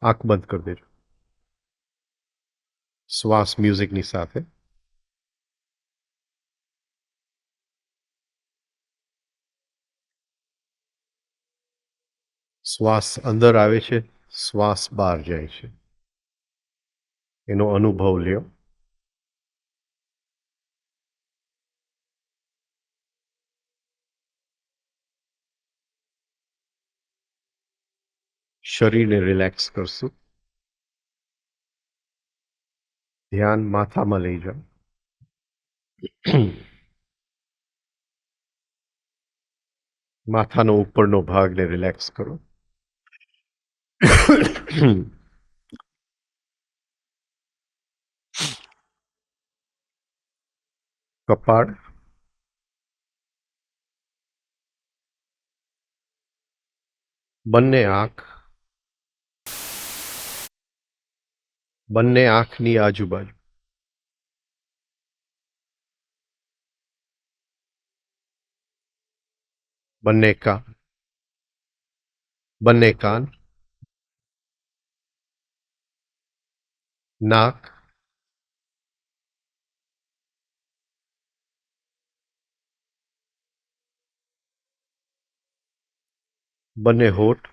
આંખ બંધ કરી દેજો. શ્વાસ મ્યુઝિકની સાથે. શ્વાસ અંદર આવે છે, શ્વાસ બહાર જાય છે, એનો અનુભવ લ્યો. શરીરને રિલેક્સ કરશું. ધ્યાન માથામાં લઈ જાઓ. માથાનો ઉપરનો ભાગને રિલેક્સ કરો. કપાળ, બંને આંખની આજુબાજુ, બંને કાન, નાક, બંને હોઠ,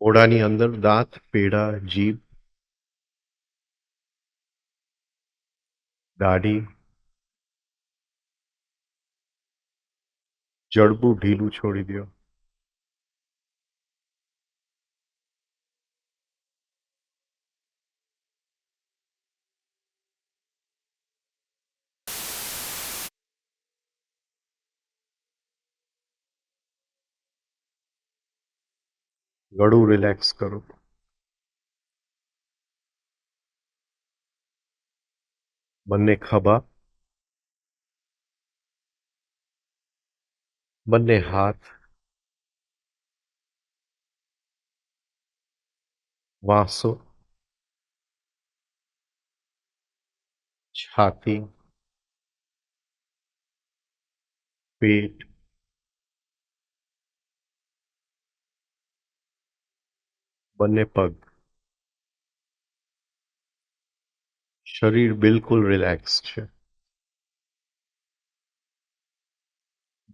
મોઢાની અંદર દાંત, પેઢા, જીભ, દાઢી, જડબું ઢીલું છોડી દો. ગળું રિલેક્સ કરો. બંને ખભા, બંને હાથ, વાંસો, છાતી, પેટ, બંને પગ. શરીર બિલકુલ રિલેક્સ છે,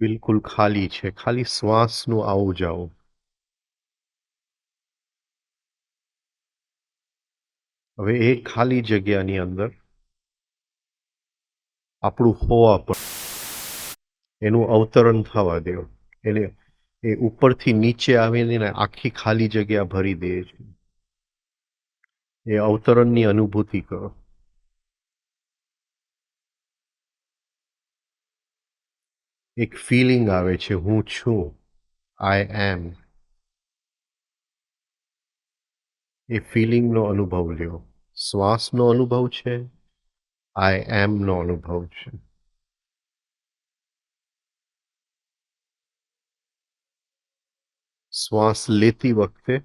બિલકુલ ખાલી છે, ખાલી શ્વાસનું આવું જાવું. હવે એ ખાલી જગ્યાની અંદર આપણું હોવા પર એનું અવતરણ થવા દો. એને એ ઉપરથી નીચે આવીને આખી ખાલી જગ્યા ભરી દે છે. એ અવતરણની અનુભૂતિ કરો. એક ફિલિંગ આવે છે, હું છું, આઈ એમ. એ ફિલિંગનો અનુભવ લ્યો. શ્વાસનો અનુભવ છે, આઈ એમનો અનુભવ છે. શ્વાસ લેતી વખતે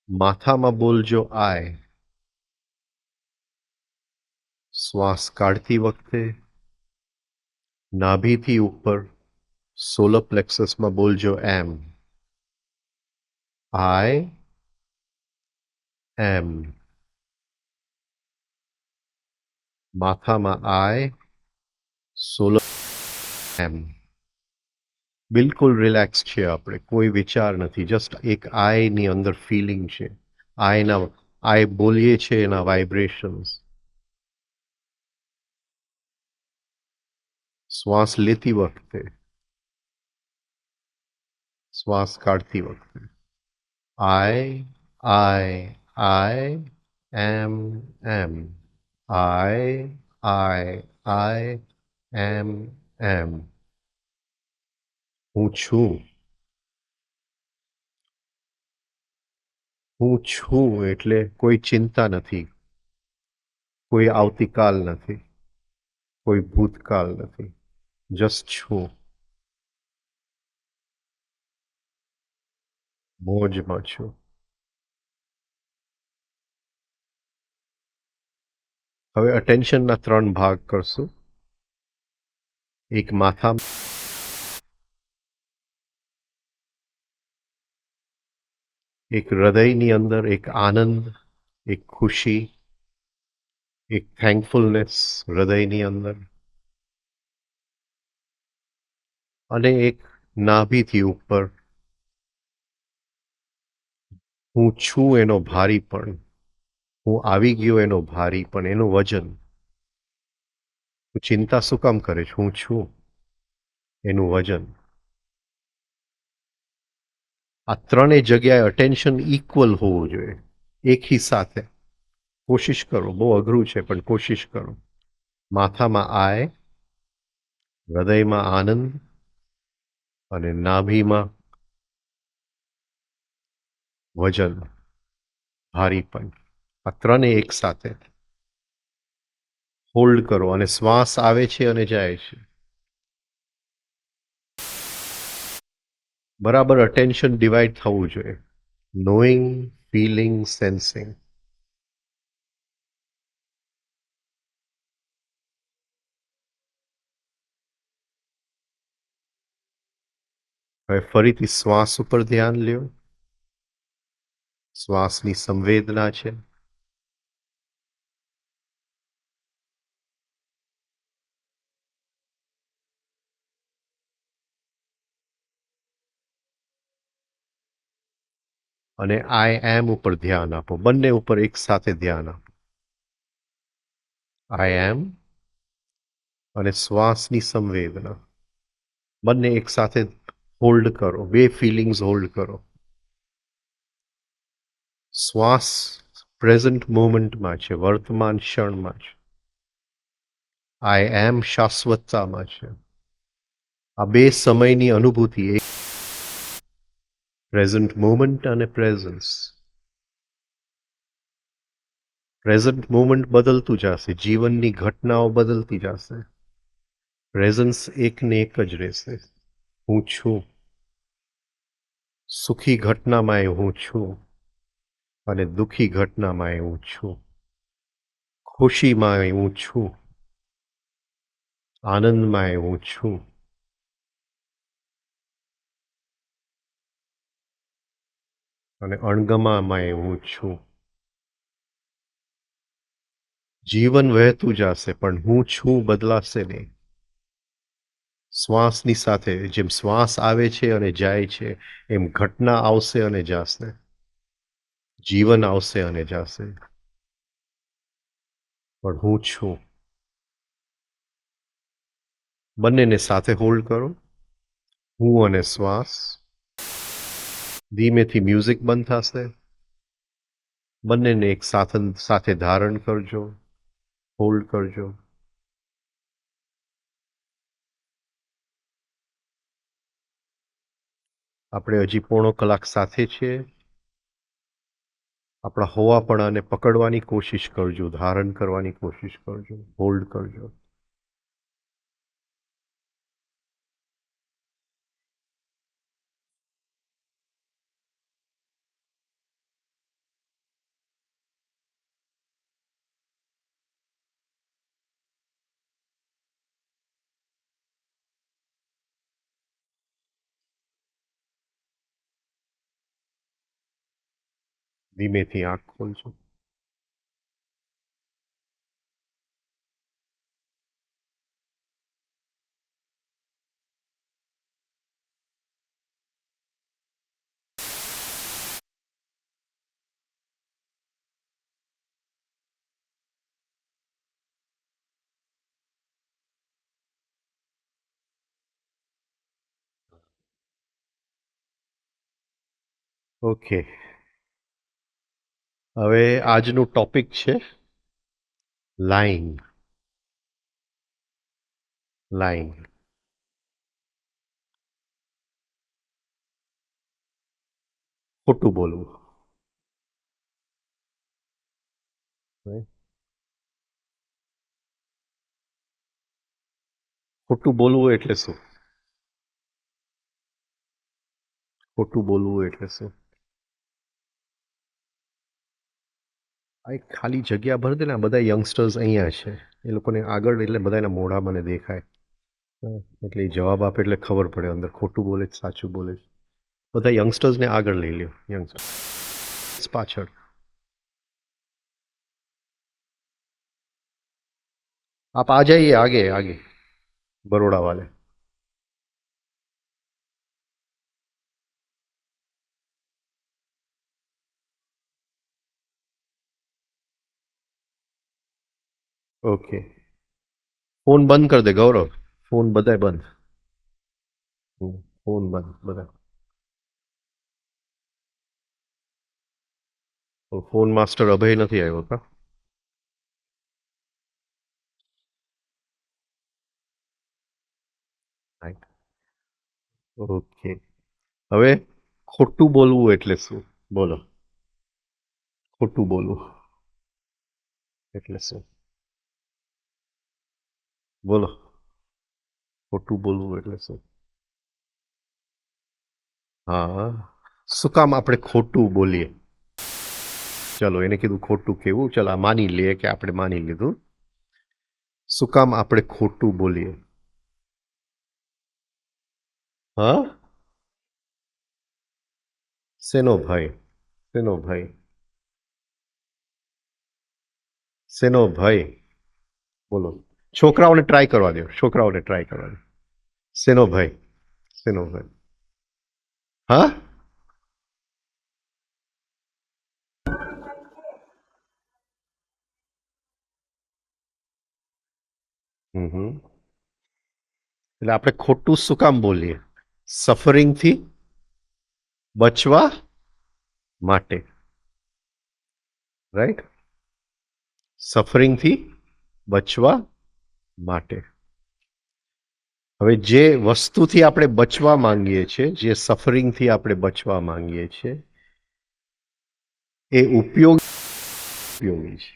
માથામાં બોલજો આઈ. શ્વાસ કાઢતી વખતે નાભીથી ઉપર સોલર પ્લેક્સસમાં બોલજો એમ. આઈ એમ. માથામાં આઈ, સોલર એમ. બિલકુલ રિલેક્સ છે આપણે, કોઈ વિચાર નથી, જસ્ટ એક આઈની અંદર ફિલિંગ છે. આઈ બોલીએ છે એના વાઇબ્રેશન્સ. શ્વાસ લેતી વખતે, શ્વાસ કાઢતી વખતે આઈ એમ. આઈ એમ. હું છું. હું છું એટલે કોઈ ચિંતા નથી, કોઈ આવતીકાલ નથી, કોઈ ભૂતકાળ નથી, જસ્ટ છું. મોજમાં છું. હવે અટેન્શનના 3 ભાગ કરશું. એક માથામાં, એક હૃદયની અંદર, એક આનંદ, એક ખુશી, એક થેન્કફુલનેસ હૃદયની અંદર, અને એક નાભીથી ઉપર હું છું એનો ભારીપણ, હું આવી ગયો એનો ભારીપણ, એનું વજન. તું ચિંતા શું કામ કરે છે? હું છું એનું વજન. આ ત્રણેય જગ્યાએ અટેન્શન ઇક્વલ હોવું જોઈએ, એકી સાથે. કોશિશ કરો, બહુ અઘરું છે પણ કોશિશ કરો. માથામાં આય, હૃદયમાં આનંદ અને નાભીમાં વજન, ભારીપણ. આ ત્રણેય એક સાથે હોલ્ડ કરો અને શ્વાસ આવે છે અને જાય છે. બરાબર અટેન્શન ડિવાઈડ થવું જોઈએ. Knowing, feeling, sensing. હવે ફરીથી શ્વાસ ઉપર ધ્યાન લ્યો. શ્વાસની સંવેદના છે. અને આઈ એમ ઉપર ધ્યાન આપો. બંને ઉપર એક સાથે ધ્યાન આપો. આઈ એમ અને શ્વાસની સંવેદના બંને એક સાથે હોલ્ડ કરો. બે ફિલિંગ્સ હોલ્ડ કરો. શ્વાસ પ્રેઝન્ટ મોમેન્ટમાં છે, વર્તમાન ક્ષણમાં છે. આઈ એમ શાશ્વતતામાં છે. આ બે સમયની અનુભૂતિ, એક પ્રેઝન્ટ મોમેન્ટ અને પ્રેઝન્સ. પ્રેઝન્ટ મોમેન્ટ બદલતું જશે, જીવનની ઘટનાઓ બદલતી જશે. પ્રેઝન્સ એકને એક જ રહેશે. હું છું. સુખી ઘટનામાં હું છું અને દુઃખી ઘટનામાં હું છું. ખુશીમાં હું છું, આનંદમાં હું છું, અને અણગમામાં હું છું. જીવન વહેતું જશે પણ હું છું બદલાશે નહીં. શ્વાસની સાથે જેમ શ્વાસ આવે છે અને જાય છે, એમ ઘટના આવશે અને જશે, જીવન આવશે અને જશે, પણ હું છું. બંનેને સાથે હોલ્ડ કરો. હું અને શ્વાસ. ધીમેથી મ્યુઝિક બંધ થશે. બંનેને એક સાથે ધારણ કરજો, હોલ્ડ કરજો. આપણે હજી પોણો કલાક સાથે છીએ. આપણા હોવાપણાને પકડવાની કોશિશ કરજો, ધારણ કરવાની કોશિશ કરજો, હોલ્ડ કરજો. ધીમેથી આંખ ખોલજો. ઓકે, હવે આજનું ટોપિક છે લાઈંગ. લાઈંગ. ખોટું બોલવું. ખોટું બોલવું એટલે શું? ખોટું બોલવું એટલે શું? આ એક ખાલી જગ્યા ભરી દે ને, આ બધા યંગસ્ટર્સ અહીંયા છે, એ લોકોને આગળ એટલે બધાના મોઢા મને દેખાય. એટલે એ જવાબ આપે એટલે ખબર પડે અંદર ખોટું બોલે છે, સાચું બોલે છે. બધા યંગસ્ટર્સને આગળ લઈ લ્યો. યંગસ્ટર્સ પાછળ. आप आ जाइए आगे आगे, बड़ोड़ा वाले. ओके. फोन बंद कर दे गौरव. फोन बताए बंद. फोन बंद बताए. तो फोन मास्टर अभय નથી આવ્યો કા? રાઈટ. ઓકે. હવે ખોટું બોલવું એટલે શું? બોલો. ખોટું બોલવું એટલે શું? બોલો. ખોટું બોલવું એટલે શું? હા. શું કામ આપણે ખોટું બોલીએ? ચલો એને કીધું ખોટું કેવું, ચલો આ માની લઈએ કે આપણે માની લીધું. શું કામ આપણે ખોટું બોલીએ? હા? શેનો ભય? શેનો ભય? શેનો ભય? બોલો. છોકરાઓને ટ્રાય કરવા દો, છોકરાઓને ટ્રાય કરવા દો. શેનો ભય? શેનો ભય? હા? એટલે આપણે ખોટું શું કામ બોલીએ? સફરિંગથી બચવા માટે. રાઈટ? સફરિંગથી બચવા માટે. હવે જે વસ્તુથી આપણે બચવા માંગીએ છીએ, જે સફરિંગથી આપણે બચવા માંગીએ છીએ, એ ઉપયોગી છે.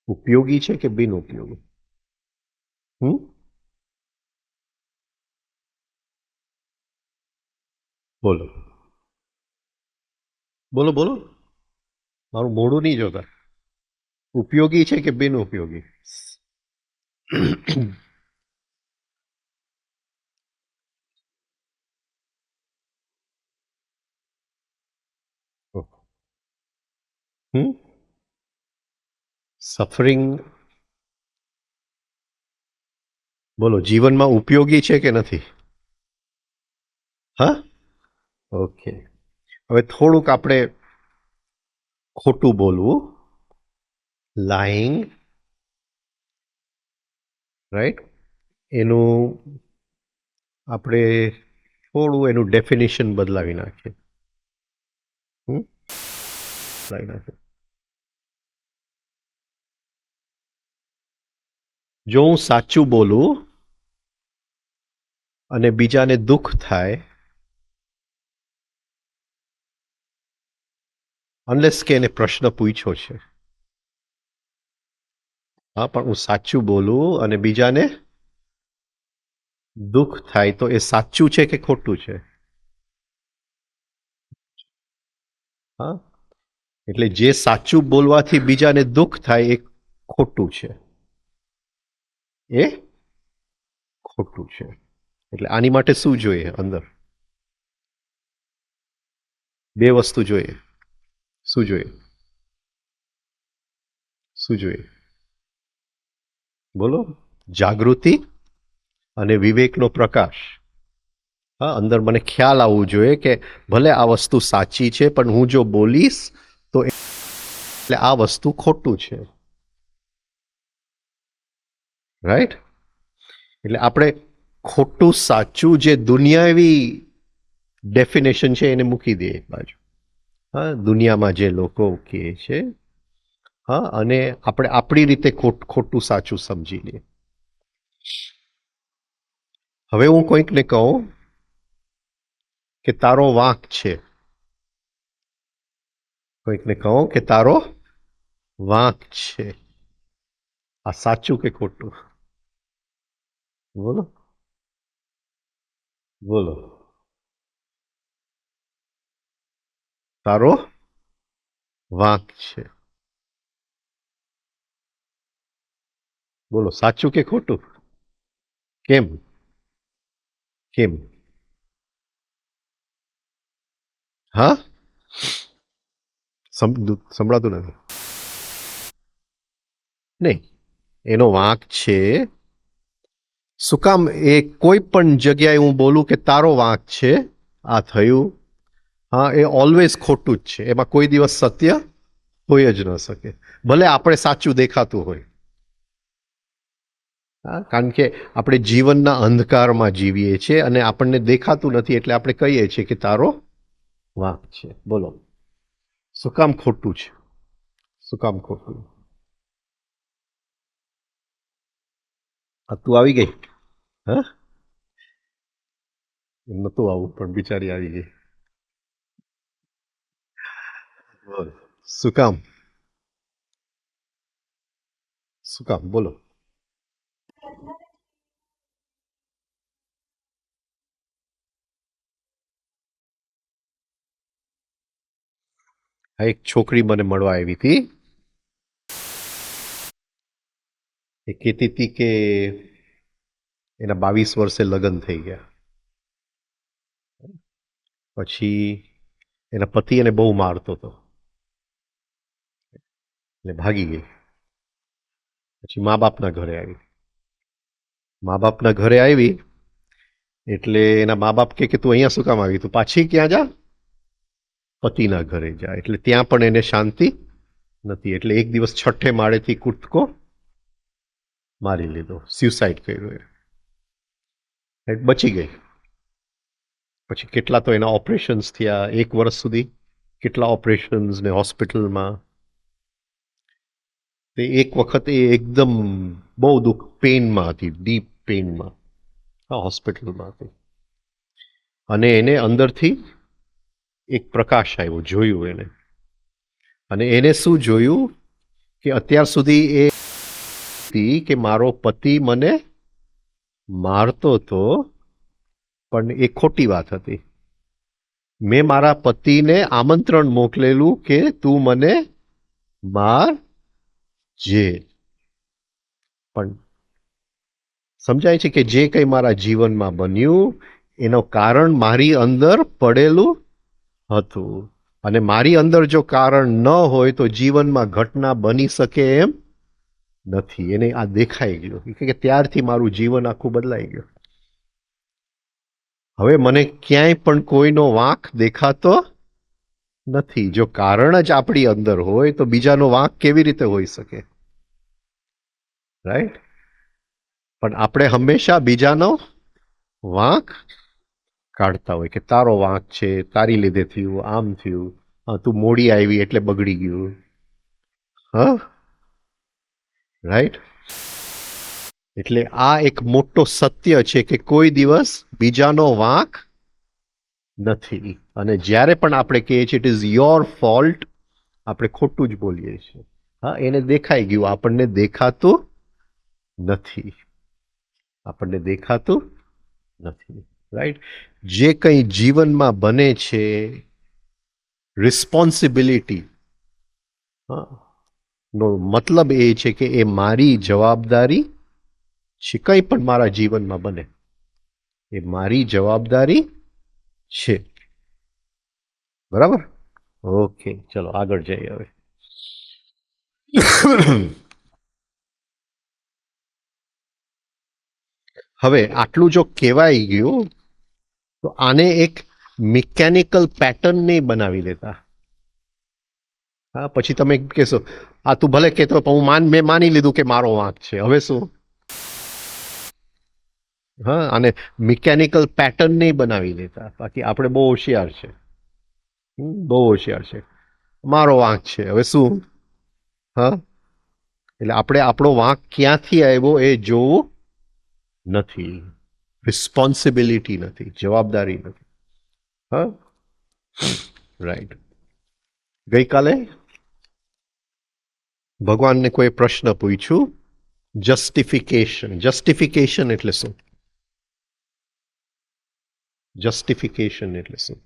ઉપયોગી છે કે બિન ઉપયોગી? બોલો બોલો બોલો. મારું મોઢું નહીં જોતા. ઉપયોગી છે કે બિન ઉપયોગી? સફરિંગ બોલો જીવનમાં ઉપયોગી છે કે નથી? હા. ઓકે. હવે થોડુંક આપણે ખોટું બોલવું, લાઈંગ, રાઈટ, એનું આપણે થોડું એનું ડેફિનેશન બદલાવી નાખીએ. બદલાવી નાખીએ. જો હું સાચું બોલું અને બીજાને દુઃખ થાય, અનલેસ કે એને પ્રશ્ન પૂછ્યો છે. હા, પણ હું સાચું બોલું અને બીજાને દુઃખ થાય તો એ સાચું છે કે ખોટું છે? હા, એટલે જે સાચું બોલવાથી બીજાને દુઃખ થાય એ ખોટું છે. એ ખોટું છે. એટલે આની માટે શું જોઈએ અંદર? બે વસ્તુ જોઈએ. શું જોઈએ? શું જોઈએ? બોલો. જાગૃતિ અને વિવેકનો પ્રકાશ. હા, અંદર મને ખ્યાલ આવવું જોઈએ કે ભલે આ વસ્તુ સાચી છે પણ હું જો બોલીશ તો એટલે આ વસ્તુ ખોટું છે. રાઈટ? એટલે આપણે ખોટું સાચું જે દુનિયાવી ડેફિનેશન છે એને મૂકી દઈએ એક બાજુ. હા, દુનિયામાં જે લોકો કહે છે, હા, અને આપણે આપણી રીતે ખોટું સાચું સમજી લઈએ. હવે હું કોઈકને કહું કે તારો વાંક છે, કોઈકને કહું કે તારો વાંક છે, આ સાચું કે ખોટું? બોલો બોલો. તારો વાંક છે. બોલો સાચું કે ખોટું? કેમ? કેમ? હા, સંભળાતું નથી. નહીં, એનો વાંક છે. શું કામ એ કોઈ પણ જગ્યાએ હું બોલું કે તારો વાંક છે, આ થયું, હા, એ ઓલવેઝ ખોટું જ છે. એમાં કોઈ દિવસ સત્ય હોય જ ન શકે, ભલે આપણે સાચું દેખાતું હોય. હા, કારણ કે આપણે જીવનના અંધકારમાં જીવીએ છીએ અને આપણને દેખાતું નથી, એટલે આપણે કહીએ છીએ કે તારો વાંક છે. બોલો શું કામ ખોટું છે? શું કામ ખોટું? આ તું આવી ગઈ? હા, નતું આવું પણ બિચારી આવી ગઈ. બોલ શું કામ? શું કામ બોલો? આ એક છોકરી મને મળવા આવી હતી. એ કહેતી હતી કે એના 22 વર્ષે લગ્ન થઈ ગયા, પછી એના પતિ એને બહુ મારતો હતો એટલે ભાગી ગઈ. પછી મા બાપના ઘરે આવી. મા બાપના ઘરે આવી એટલે એના મા બાપ કે તું અહીંયા શું કામ આવી, તું પાછી ક્યાં જા, પતિના ઘરે જા. એટલે ત્યાં પણ એને શાંતિ નથી, એટલે એક દિવસ છઠ્ઠે માળેથી કૂદકો મારી લીધો, સ્યુસાઇડ કર્યું. એ બચી ગઈ. પછી કેટલા તો એના ઓપરેશન્સ થયા, 1 વર્ષ સુધી કેટલા ઓપરેશન્સ ને હોસ્પિટલમાં. તે એક વખત એ એકદમ બહુ દુઃખ પેઇનમાં હતી, ડીપ પેઇનમાં, હા, હોસ્પિટલમાં હતી. અને એને અંદરથી એક પ્રકાશ આવ્યો, જોયું એને. અને એને શું જોયું કે અત્યાર સુધી એ કે મારો પતિ મને મારતો હતો, પણ એ ખોટી વાત હતી. મેં મારા પતિને આમંત્રણ મોકલેલું કે તું મને માર જે. પણ સમજાય છે કે જે કંઈ મારા જીવનમાં બન્યું એનું કારણ મારી અંદર પડેલું હતું. અને મારી અંદર જો કારણ ન હોય તો જીવનમાં ઘટના બની શકે એમ નથી. એને આ દેખાઈ ગયું કે ત્યારથી મારું જીવન આખું બદલાઈ ગયું. હવે મને ક્યાંય પણ કોઈનો વાંક દેખાતો નથી. જો કારણ જ આપણી અંદર હોય તો બીજાનો વાંક કેવી રીતે હોઈ શકે? રાઈટ? પણ આપણે હંમેશા બીજાનો વાંક કાઢતા હોય કે તારો વાંક છે, તારી લીધે થયું, આમ થયું, તું મોડી આવી એટલે બગડી ગયું. હા, રાઈટ? એટલે આ એક મોટો સત્ય છે કે કોઈ દિવસ બીજાનો વાંક નથી. અને જ્યારે પણ આપણે કહીએ છીએ ઇટ ઇઝ યોર ફોલ્ટ, આપણે ખોટું જ બોલીએ છીએ. હા, એને દેખાઈ ગયું, આપણને દેખાતું નથી. આપણને દેખાતું નથી. રાઈટ? જે કંઈ જીવનમાં બને છે, રિસ્પોન્સિબિલિટી, નો મતલબ એ છે કે એ મારી જવાબદારી છે. કંઈ પણ મારા જીવનમાં બને એ મારી જવાબદારી છે. બરાબર? ઓકે, ચલો આગળ જઈએ હવે. હવે આટલું જો કહેવાય ગયું તો આને એક મિકેનિકલ પેટર્ન નહીં બનાવી દેતા. હા, પછી તમે કહેશો આ તું ભલે કહેતો પણ મેં માની લીધું કે મારો વાંક છે, હવે શું? હા, અને મિકેનિકલ પેટર્ન નહીં બનાવી દેતા. બાકી આપણે બહુ હોશિયાર છે, બહુ હોશિયાર છે. મારો વાંક છે, હવે શું? હા, એટલે આપણે આપણો વાંક ક્યાંથી આવ્યો એ જોવું નથી. રિસ્પોન્સિબિલિટી નથી, જવાબદારી નથી. હા, રાઈટ. ગઈકાલે ભગવાનને કોઈ પ્રશ્ન પૂછ્યું, જસ્ટિફિકેશન. જસ્ટિફિકેશન એટલે શું? જસ્ટિફિકેશન એટલે શું?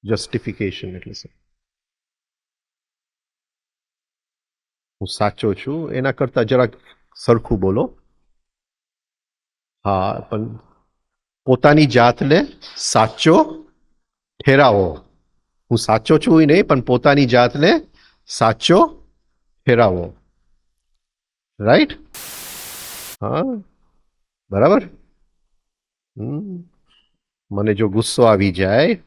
જસ્ટિફિકેશન એટલે શું? હું સાચો છું એના કરતા જરાક સરખું બોલો. હા, પણ પોતાની જાતને સાચો ઠેરાવો. હું સાચો છું એ નહીં, પણ પોતાની જાતને સાચો ઠેરાવો. રાઈટ? હા, બરાબર. મને જો ગુસ્સો આવી જાય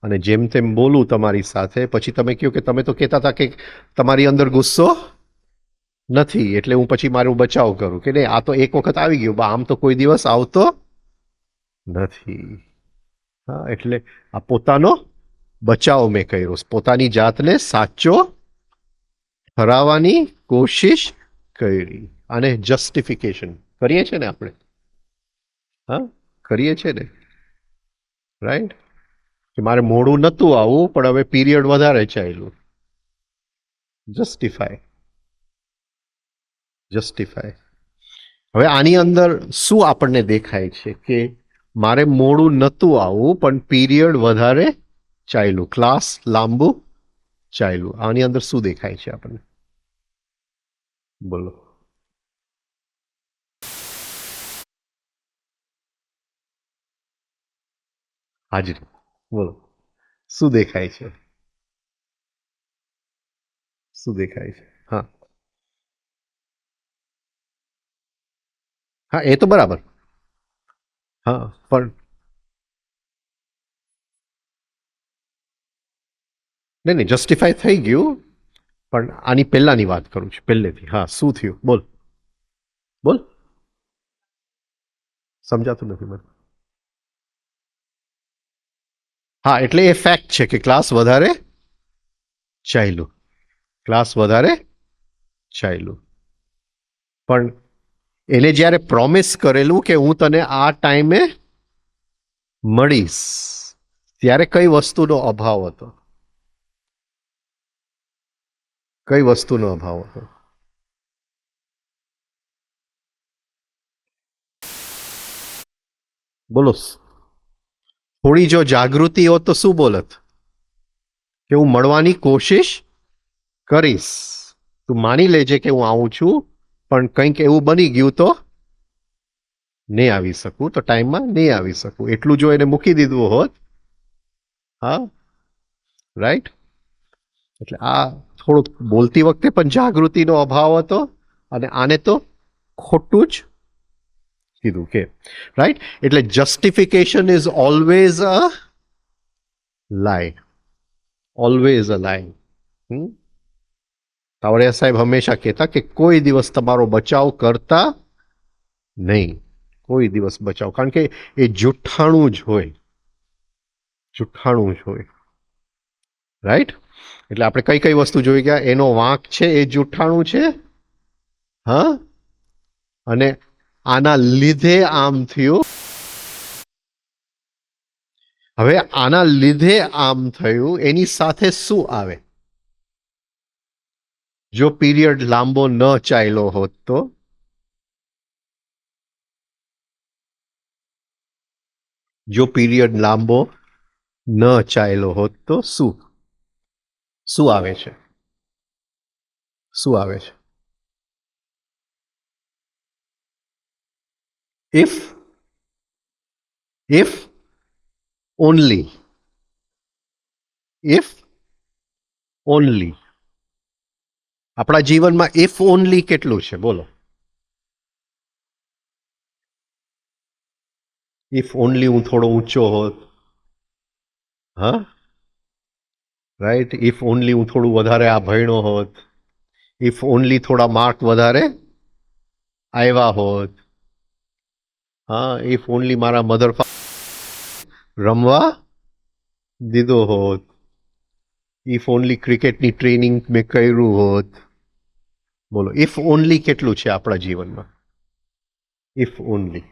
અને જેમ તેમ બોલું તમારી સાથે, પછી તમે કહો કે તમે તો કહેતા હતા કે તમારી અંદર ગુસ્સો નથી, એટલે હું પછી મારું બચાવ કરું કે નહીં, આ તો એક વખત આવી ગયું, આમ તો કોઈ દિવસ આવતો નથી. હા, એટલે આ પોતાનો બચાવ મેં કર્યો, પોતાની જાતને સાચો ઠરાવવાની કોશિશ કરી. આને જસ્ટિફિકેશન કરીએ છીએ ને આપણે. હા, કરીએ છીએ ને. રાઈટ? કે મારે મોડું નહોતું આવું, પણ હવે પીરિયડ વધારે ચાલ્યું. જસ્ટિફાય. જસ્ટિફાય. હવે આની અંદર શું આપણને દેખાય છે કે મારે મોડું નહોતું આવું, પણ પીરિયડ વધારે ચાલ્યું, ક્લાસ લાંબુ ચાલ્યું. આની અંદર શું દેખાય છે આપણને? બોલો. હાજરી. બોલો, શું દેખાય છે? શું દેખાય છે? હા હા, એ તો બરાબર. હા, પણ નહીં નહીં, જસ્ટિફાય થઈ ગયું, પણ આની પહેલાની વાત કરું છું, પહેલેથી. હા, શું થયું? બોલ બોલ. સમજાતું નથી મને. હા, એટલે એ ફેક્ટ છે કે ક્લાસ વધારે ચાલ્યું, ક્લાસ વધારે ચાલ્યું. પણ એને જ્યારે પ્રોમિસ કરેલું કે હું તને આ ટાઈમે મળીશ, ત્યારે કઈ વસ્તુનો અભાવ હતો? કઈ વસ્તુનો અભાવ હતો? બોલો. થોડી જો જાગૃતિ હોત તો શું બોલત? કે હું મળવાની કોશિશ કરીશ. તું માની લેજે કે હું આવું છું, પણ કંઈક એવું બની ગયું તો નહીં આવી શકું, તો ટાઈમમાં નહીં આવી શકું. એટલું જો એને મૂકી દીધું હોત. હા, રાઈટ. એટલે આ થોડુંક બોલતી વખતે પણ જાગૃતિનો અભાવ હતો, અને આને તો ખોટું જ કીધું કે. રાઈટ? એટલે જસ્ટિફિકેશન ઇઝ ઓલવેઝ અ લાય. ઓલવેઝ અ લાય. તાવડિયા સાહેબ હંમેશા કહેતા કે કોઈ દિવસ તમારો બચાવ કરતા નહીં, કોઈ દિવસ બચાવ, કારણ કે એ જુઠ્ઠાણું જ હોય, જુઠ્ઠાણું જ હોય. રાઈટ? એટલે આપણે કઈ કઈ વસ્તુ જોઈ ગયા? એનો વાંક છે એ જુઠ્ઠાણું છે. હા, અને આના લીધે આમ થયું. હવે આના લીધે આમ થયું, એની સાથે શું આવે? જો પીરિયડ લાંબો ન ચાલ્યો હોત તો? જો પીરિયડ લાંબો ન ચાલ્યો હોત તો શું શું આવે છે? શું આવે છે? If only. If only. આપણા જીવનમાં ઇફ ઓનલી કેટલું છે? બોલો. ઇફ ઓનલી હું થોડો ઊંચો હોત. હા, રાઈટ. ઇફ ઓનલી હું થોડું વધારે આ ભણ્યો હોત. ઇફ ઓનલી થોડા માર્ક વધારે આવ્યા હોત. હા, ઇફ ઓનલી મારા મધર રમવા દીધો હોત. ઇફ ઓનલી ક્રિકેટની ટ્રેનિંગ મેં કર્યું હોત. બોલો, ઇફ ઓનલી કેટલું છે આપણા જીવનમાં? If only.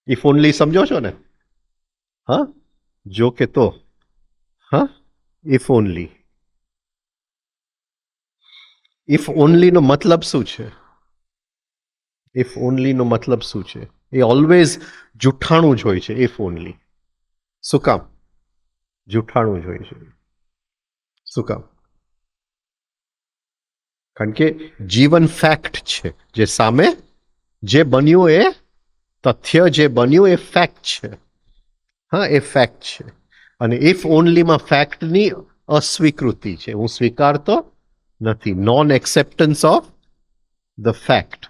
ઇફ ઓનલી સમજો છો ને? હા, જો કે તો. હા, ઇફ ઓનલી. ઇફ ઓનલીનો મતલબ શું છે? ઇફ ઓનલીનો મતલબ શું છે? એ ઓલવેઝ જુઠ્ઠાણું જ હોય છે. If only. શું કામ? જૂઠાણું જ હોય છે. શું કામ? કારણ કે જીવન ફેક્ટ છે. જે સામે જે બન્યું એ તથ્ય, જે બન્યું એ ફેક્ટ છે. હા, એ ફેક્ટ છે. અને ઇફ ઓનલીમાં ફેક્ટની અસ્વીકૃતિ છે. હું સ્વીકારતો નથી. Non acceptance of the fact.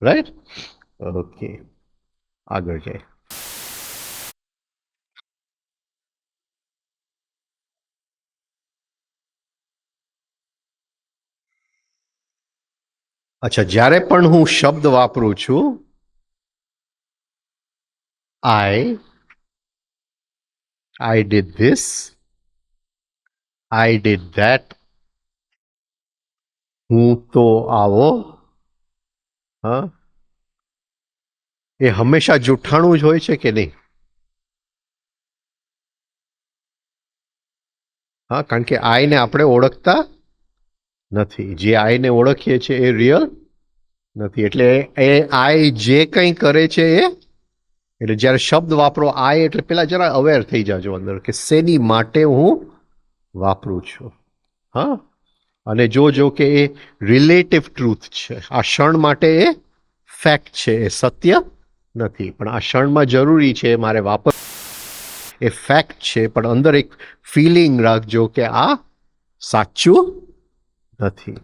Right? Okay, આગળ જાય. અચ્છા, જ્યારે પણ હું શબ્દ વાપરું છું I did this, I did that, હું તો આવો, હા, એ હંમેશા જૂઠાણું જ હોય છે કે નહીં? હા, કારણ કે આઈને આપણે ઓળખતા નથી. જે આઈને ઓળખીએ છીએ એ રિયલ નથી. એટલે એ આઈ જે કંઈ કરે છે એ, એટલે જ્યારે શબ્દ વાપરો આઈ, એટલે પેલા જરા અવેર થઈ જાજો અંદર કે શેની માટે હું વાપરું છું. હા, અને જોજો કે એ રિલેટિવ ટ્રુથ છે. આ ક્ષણ માટે એ ફેક્ટ છે, એ સત્ય નથી. પણ આ ક્ષણમાં જરૂરી છે મારે વાપર, એ ફેક્ટ છે. પણ અંદર એક ફિલિંગ રાખજો કે આ સાચું નથી.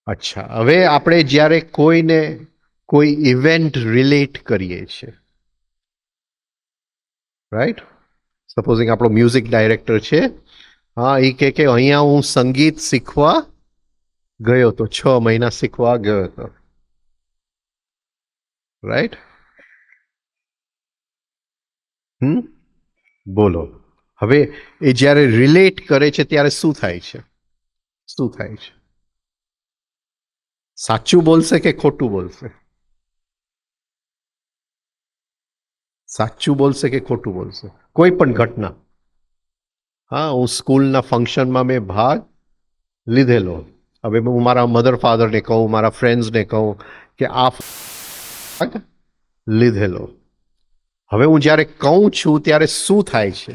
અચ્છા, હવે આપણે જ્યારે કોઈને કોઈ ઇવેન્ટ રિલેટ કરીએ છીએ, રાઈટ? સપોઝિંગ આપણો મ્યુઝિક ડાયરેક્ટર છે, હા, એ કે અહીંયા હું સંગીત શીખવા ગયો તો, 6 મહિના શીખવા ગયો હતો, રાઈટ? બોલો, હવે એ જ્યારે રિલેટ કરે છે ત્યારે શું થાય છે? શું થાય છે? સાચું બોલશે કે ખોટું બોલશે? સાચું બોલશે કે ખોટું બોલશે? કોઈ પણ ઘટના. હા, હું સ્કૂલના ફંક્શનમાં મેં ભાગ લીધેલો. હવે હું મારા મધર ફાધરને કહું, મારા ફ્રેન્ડ્સને કહું કે આ ભાગ લીધેલો. હવે હું જ્યારે કહું છું ત્યારે શું થાય છે?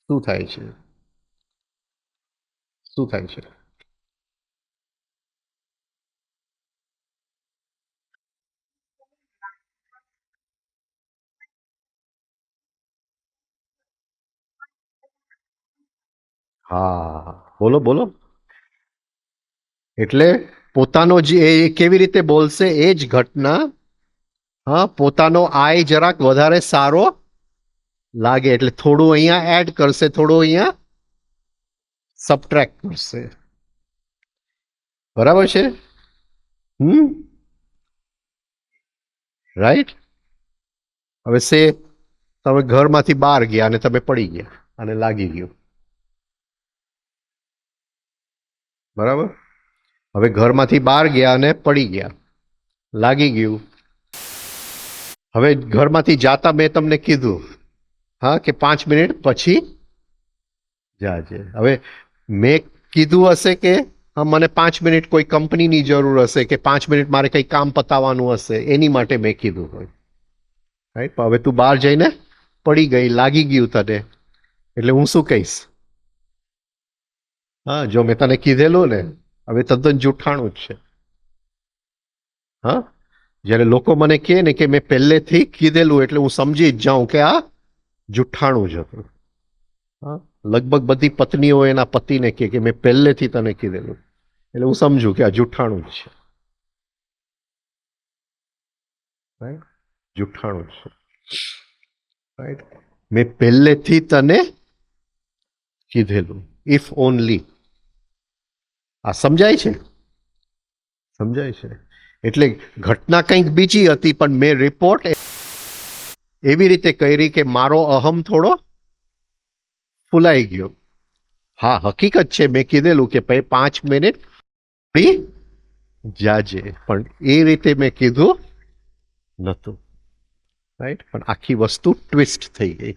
શું થાય છે? શું થાય છે? હા, બોલો બોલો. એટલે પોતાનો જે એ કેવી રીતે બોલશે એ જ ઘટના, હા, પોતાનો આય જરાક વધારે સારો લાગે એટલે થોડું અહીંયા એડ કરશે, થોડું અહીંયા સબટ્રેક્ટ કરશે. બરાબર છે? રાઈટ? હવે સે તમે ઘરમાંથી બહાર ગયા અને તમે પડી ગયા અને લાગી ગયું. બરાબર? હવે ઘરમાંથી બહાર ગયા અને પડી ગયા, લાગી ગયું. હવે ઘરમાંથી જાતા મેં તમને કીધું, હા, કે 5 મિનિટ પછી જાજે. હવે મેં કીધું હશે કે હા, મને 5 મિનિટ કોઈ કંપનીની જરૂર હશે કે 5 મિનિટ મારે કંઈ કામ પતાવવાનું હશે, એની માટે મેં કીધું હોય, રાઈટ? હવે તું બહાર જઈને પડી ગઈ, લાગી ગયું તને, એટલે હું શું કહીશ? હા, જો મેં તને કીધેલું ને, હવે તદ્દન જૂઠાણું જ છે. હા, જ્યારે લોકો મને કહે ને કે મેં પહેલેથી કીધેલું, એટલે હું સમજી જ જાઉં કે આ જૂઠાણું જ હતું. હા, લગભગ બધી પત્નીઓ એના પતિને કહે કે મેં પહેલેથી તને કીધેલું, એટલે હું સમજુ કે આ જૂઠાણું જ છે. રાઈટ? જૂઠાણું જ છે. રાઈટ? મેં પહેલેથી તને કીધેલું, ઇફ ઓનલી. આ સમજાય છે? સમજાય છે? એટલે ઘટના કંઈક બીજી હતી, પણ મેં રિપોર્ટ એવી રીતે કરી કે મારો અહમ થોડો ફૂલાઈ ગયો. હા, હકીકત છે, મેં કીધેલું કે ભાઈ 5 મિનિટ જાજે, પણ એ રીતે મેં કીધું નતું. રાઈટ? પણ આખી વસ્તુ ટ્વિસ્ટ થઈ ગઈ.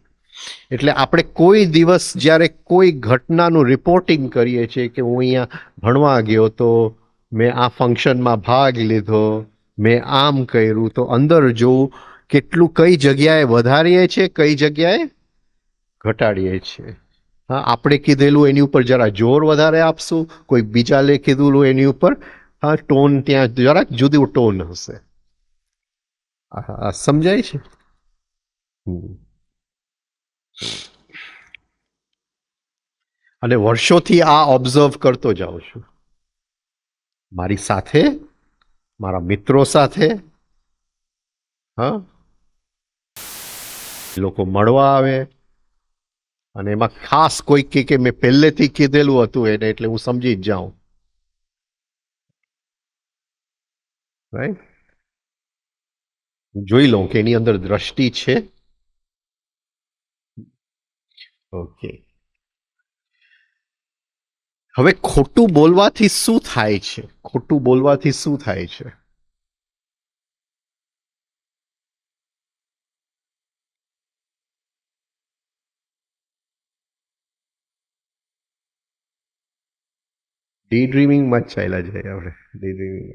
એટલે આપણે કોઈ દિવસ જ્યારે કોઈ ઘટનાનું રિપોર્ટિંગ કરીએ છીએ કે હું અહીંયા ભણવા ગયો તો, મેં આ ફંક્શનમાં ભાગ લીધો, મેં આમ કર્યું, તો અંદર જોવું કેટલું કઈ જગ્યાએ વધારીએ છે, કઈ જગ્યાએ ઘટાડીએ છીએ. હા, આપણે કીધેલું એની ઉપર જરા જોર વધારે આપશું, કોઈ બીજા લે કીધેલું એની ઉપર હા ટોન ત્યાં જરાક જુદું ટોન હશે. સમજાય છે? અને વર્ષોથી આ ઓબ્ઝર્વ કરતો જાઉં છું, મારી સાથે, મારા મિત્રો સાથે. હા, લોકો મળવા આવે અને એમાં ખાસ કોઈ કે મેં પહેલેથી કીધેલું હતું એને, એટલે હું સમજી જ જાઉં. રાઈટ, જોઈ લઉં કે એની અંદર દ્રષ્ટિ છે. ઓકે, હવે ખોટું બોલવાથી શું થાય છે? ખોટું બોલવાથી શું થાય છે? ડે ડ્રીમિંગમાં જ ચાલ્યા જાય આપણે. ડે ડ્રીમિંગ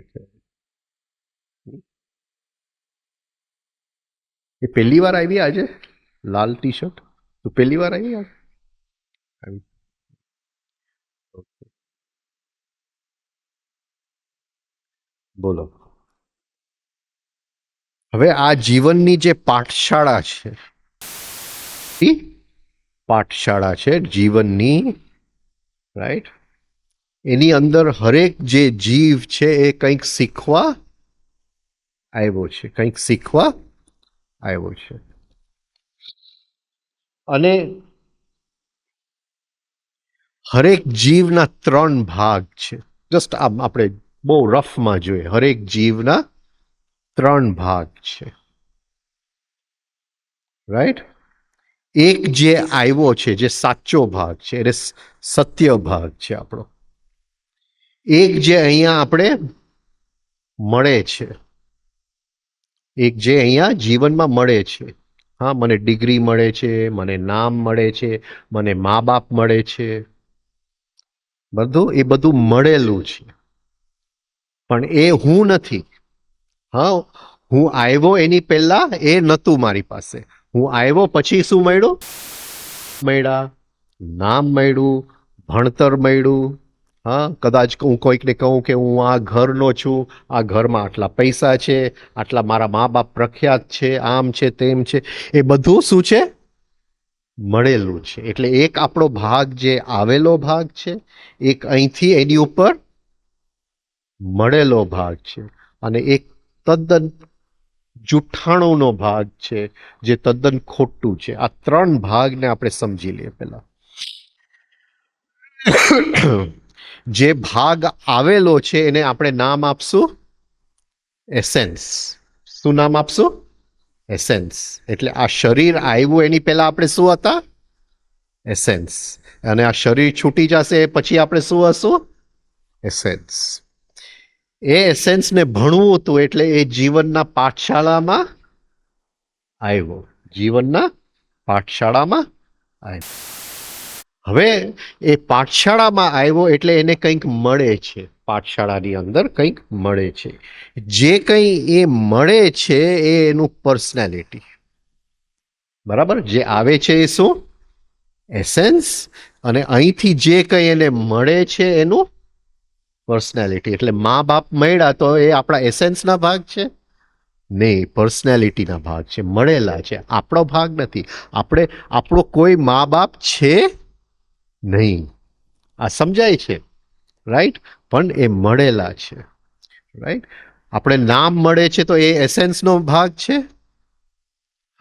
એ પહેલી વાર આવી આજે લાલ ટી શર્ટ? તો પહેલી વાર આવી આજે? બોલો. હવે આ જીવનની જે પાઠશાળા છે, પાઠશાળા છે જીવનની, રાઈટ, એની અંદર હરેક જે જીવ છે એ કંઈક શીખવા આવ્યો છે, કંઈક શીખવા આવ્યો છે. અને હરેક જીવના 3 ભાગ છે. જસ્ટ આમ આપણે બહુ રફમાં જોઈએ, હરેક જીવના 3 ભાગ છે. રાઈટ, એક જે આવ્યો છે, જે સાચો ભાગ છે, એટલે સત્ય ભાગ છે આપણો. એક જે અહીંયા આપણે મળે છે, એક જે અહીંયા જીવનમાં મળે છે. હા, મને ડિગ્રી મળે છે, મને નામ મળે છે, મને મા બાપ મળે છે, બધું એ બધું મળેલું છે, પણ એ હું નથી. હા, હું આવ્યો એની પહેલા એ નહોતું મારી પાસે. હું આવ્યો પછી શું મળ્યું? મળ્યા, નામ મળ્યું, ભણતર મળ્યું. હા, કદાચ હું કોઈકને કહું કે હું આ ઘરનો છું, આ ઘરમાં આટલા પૈસા છે, આટલા મારા મા બાપ પ્રખ્યાત છે, આમ છે, તેમ છે, એ બધું શું છે? મળેલું છે. એટલે એક આપણો ભાગ જે આવેલો ભાગ છે, એક અહીંથી એની ઉપર મળેલો ભાગ છે, અને એક તદ્દન જુઠ્ઠાણુંનો ભાગ છે, જે તદ્દન ખોટું છે. આ 3 ભાગને આપણે સમજી લઈએ પહેલા. જે ભાગ આવેલો છે એને આપણે નામ આપશું એસેન્સ. શું નામ આપશું? એસેન્સ. એટલે આ શરીર આવ્યું એની પહેલા આપણે શું હતા? એસેન્સ. અને આ શરીર છૂટી જશે પછી આપણે શું હશું? એસેન્સ. એ એસેન્સને ભણવું હતું એટલે એ જીવનના પાઠશાળામાં આવ્યો. જીવનના પાઠશાળામાં આવ્યો. હવે એ પાઠશાળામાં આવ્યો એટલે એને કંઈક મળે છે. પાઠશાળાની અંદર કંઈક મળે છે. જે કંઈ એ મળે છે એ એનું પર્સનાલિટી. બરાબર? જે આવે છે એ શું? એસેન્સ. અને અહીંથી જે કંઈ એને મળે છે એનું પર્સનાલિટી. એટલે મા બાપ મળ્યા તો એ આપણા એસેન્સના ભાગ છે? નહીં, પર્સનાલિટીના ભાગ છે, મળેલા છે, આપણો ભાગ નથી. આપણો કોઈ મા બાપ છે નહીં. આ સમજાય છે? રાઈટ, પણ એ મળેલા છે. રાઈટ, આપણે નામ મળે છે તો એ એસેન્સનો ભાગ છે?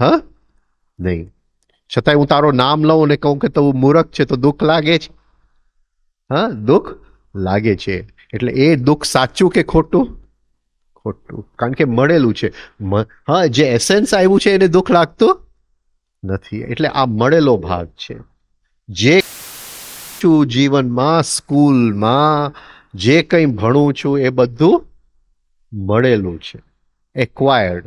હા, નહીં. છતાંય હું તારો નામ લઉં અને કહું કે તું મૂર્ખ છે તો દુઃખ લાગે છે? હા, દુઃખ લાગે છે. એટલે એ દુઃખ સાચું કે ખોટું? ખોટું, કારણ કે મળેલું છે. હા, જે એસેન્સ આવ્યું છે એને દુઃખ લાગતું નથી. એટલે આ મળેલો ભાગ છે. જે જીવનમાં, સ્કૂલમાં જે કંઈ ભણું છું એ બધું મળેલું છે, એક્વાયર્ડ.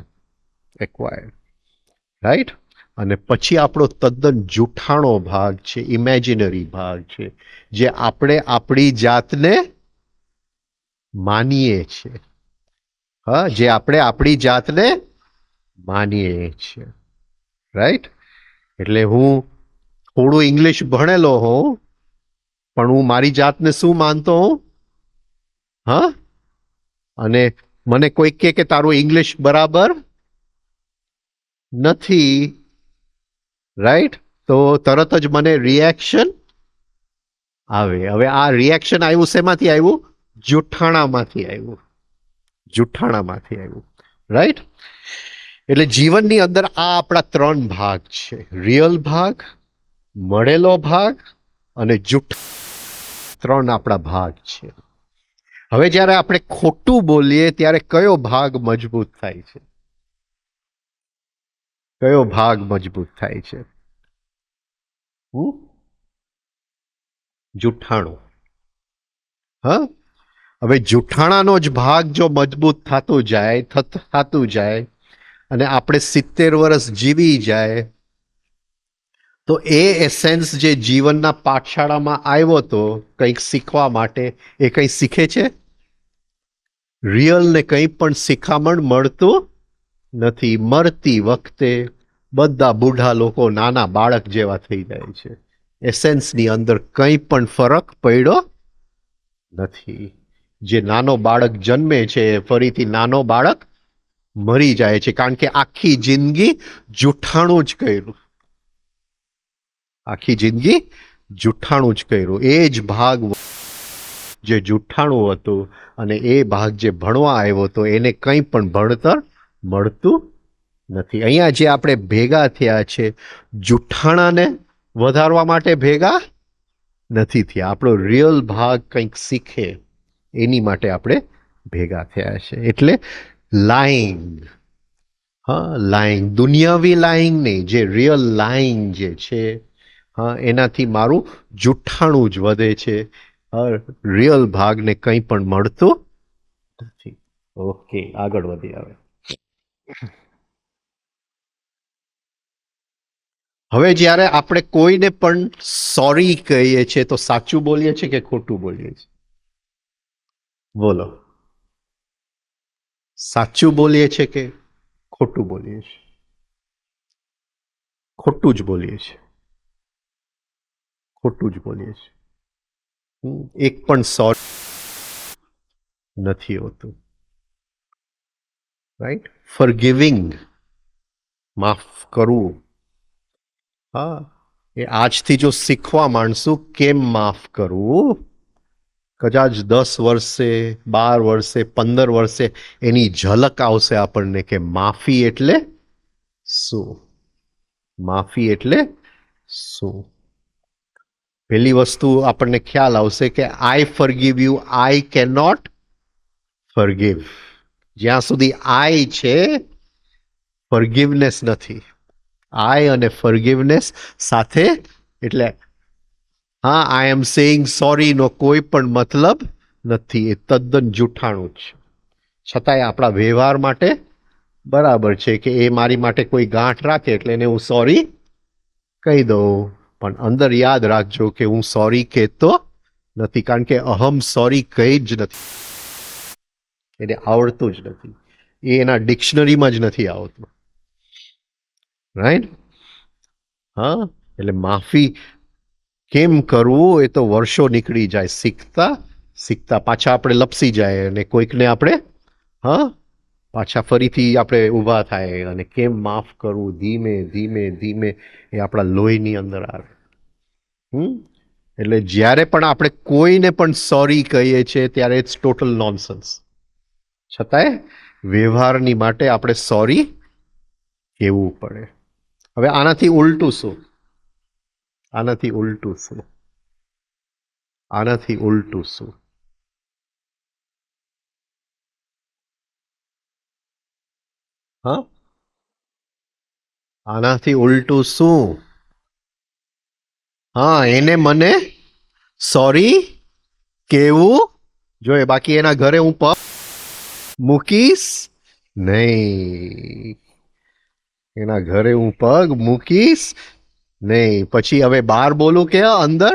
રાઈટ. અને પછી આપણો તદ્દન જૂઠાણો ભાગ છે, ઇમેજિનરી ભાગ છે, જે આપણે આપણી જાતને માનીએ છીએ. હા, જે આપણે આપણી જાતને માનીએ છીએ, રાઈટ? એટલે હું થોડું ઇંગ્લિશ ભણેલો હોઉં, પણ હું મારી જાતને શું માનતો હોઉં? હા, અને મને કોઈ કહે કે તારું ઇંગ્લિશ બરાબર નથી, રાઈટ? તો તરત જ મને રિએક્શન આવે. હવે આ રિએક્શન આવ્યું શેમાંથી આવ્યું? જુઠ્ઠાણામાંથી આવ્યું. જુઠ્ઠાણામાંથી આવ્યું, રાઈટ? એટલે જીવનની અંદર આ આપણા 3 ભાગ છે: રિયલ ભાગ, મળેલો ભાગ અને જૂઠ. 3 આપણા ભાગ છે. હવે જ્યારે આપણે ખોટું બોલીએ ત્યારે કયો ભાગ મજબૂત થાય છે? કયો ભાગ મજબૂત થાય છે? જુઠ્ઠાણું. હા, હવે જુઠ્ઠાણાનો જ ભાગ જો મજબૂત થતું જાય અને આપણે 70 વર્ષ જીવી જાય, તો એ એસેન્સ જે જીવનના પાઠશાળામાં આવ્યો હતો કંઈક શીખવા માટે, એ કંઈ શીખે છે? રિયલ ને કંઈ પણ શિખામણ મળતું નથી. મરતી વખતે બધા બુઢા લોકો નાના બાળક જેવા થઈ જાય છે. એસેન્સની અંદર કંઈ પણ ફરક પડ્યો નથી. જે નાનો બાળક જન્મે છે ફરીથી નાનો બાળક મરી જાય છે, કારણ કે આખી જિંદગી જુઠ્ઠાણું જ કર્યું. આખી જિંદગી જુઠ્ઠાણું જ કર્યું. એ જ ભાગ જે જુઠ્ઠાણું હતું અને એ ભાગ જે ભણવા આવ્યો હતો એને કંઈ પણ ભણતર મળતું નથી. અહીંયા જે આપણે ભેગા થયા છે, જુઠ્ઠાણાને વધારવા માટે ભેગા નથી થયા. આપણો રિયલ ભાગ કંઈક શીખે એની માટે આપણે ભેગા થયા છે. એટલે લાઈંગ, હા, લાઈંગ, દુનિયાવી લાઈંગ નહીં, જે રિયલ લાઈંગ જે છે, હા, એનાથી મારું જુઠ્ઠાણું જ વધે છે. રિયલ ભાગને કંઈ પણ મળતું નથી. ઓકે, આગળ વધી આવે. હવે જ્યારે આપણે કોઈને પણ સોરી કહીએ છીએ તો સાચું બોલીએ છીએ કે ખોટું બોલીએ છીએ? બોલો, સાચું બોલીએ છીએ કે ખોટું બોલીએ છીએ? ખોટું જ બોલીએ છીએ. ખોટું જ બોલીએ છીએ. એક પણ સોરી નથી હોતું, રાઈટ? ફોરગિવિંગ, માફ કરવું. હા, એ આજથી જો શીખવા માંડશું કેમ માફ કરવું, કદાચ 10 વર્ષે, 12 વર્ષે, 15 વર્ષે એની ઝલક આવશે આપણને કે માફી એટલે શું. માફી એટલે શું? પહેલી વસ્તુ આપણને ખ્યાલ આવશે કે I forgive you, I can not forgive. જ્યાં સુધી આઈ છે, ફોરગિવનેસ નથી. આઈ અને ફોરગિવનેસ સાથે, એટલે હા, આઈ એમ સેઇંગ સોરીનો કોઈ પણ મતલબ નથી. એ તદ્દન જૂઠાણું છે. છતાંય આપણા વ્યવહાર માટે બરાબર છે કે એ મારી માટે કોઈ ગાંઠ રાખે એટલે એને હું સોરી કહી દઉં, પણ અંદર યાદ રાખજો કે હું સોરી કહેતો નથી, કારણ કે અહમ સોરી કહી જ નથી. એને આવડતું જ નથી. એ એના ડિક્શનરીમાં જ નથી આવતું, રાઈટ? હા, એટલે માફી કેમ કરવું એ તો વર્ષો નીકળી જાય શીખતા શીખતા. પાછા આપણે લપસી જાય અને કોઈકને આપણે, હા, પાછા ફરીથી આપણે ઊભા થાય અને કેમ માફ કરવું, ધીમે ધીમે ધીમે એ આપણા લોહીની અંદર આવે. એટલે જ્યારે પણ આપણે કોઈને પણ સોરી કહીએ છીએ ત્યારે ઇટ્સ ટોટલ નોનસેન્સ. છતાંય વ્યવહારની માટે આપણે સોરી કહેવું પડે. હવે આનાથી ઉલટું શું? આનાથી ઉલટું શું? આનાથી ઉલટું શું? હા, આનાથી ઉલટું શું? હા, એને મને સોરી કેવું જોઈએ, બાકી એના ઘરે હું પગ મૂકીશ નહીં. એના ઘરે હું પગ મૂકીશ નહીં. પછી હવે બહાર બોલું કે અંદર